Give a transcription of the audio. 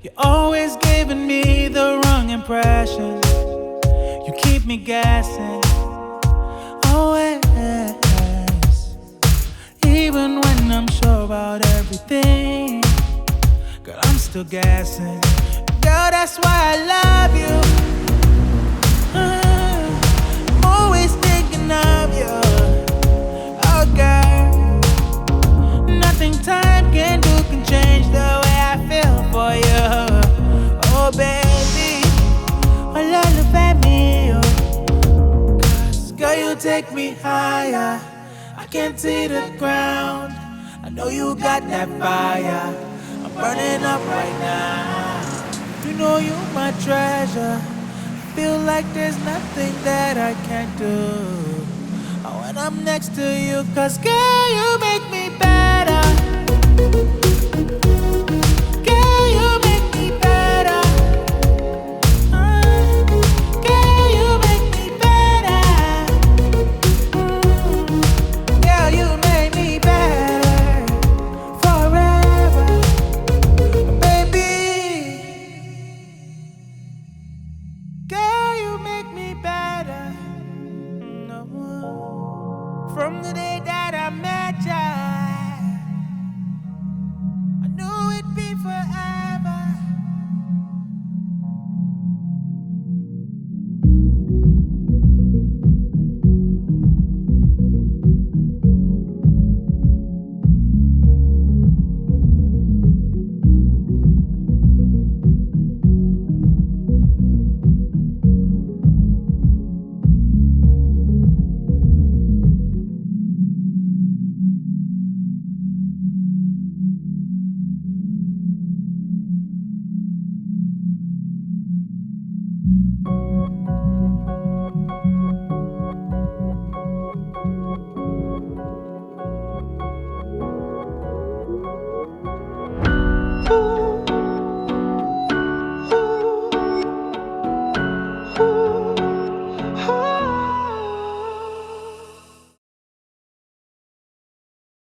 You're always giving me the wrong impression. You keep me guessing. Always. Even when I'm sure about everything, girl, I'm still guessing. Girl, that's why I love you. I'm always thinking of you. Oh, girl, nothing time can do can change the way I feel for you. Oh, baby, I love me, oh. 'Cause, girl, you take me higher. I can't see the ground. I know you got that fire. I'm burning up right now. You know you're my treasure. I feel like there's nothing that I can't do when I'm next to you. 'Cause girl, you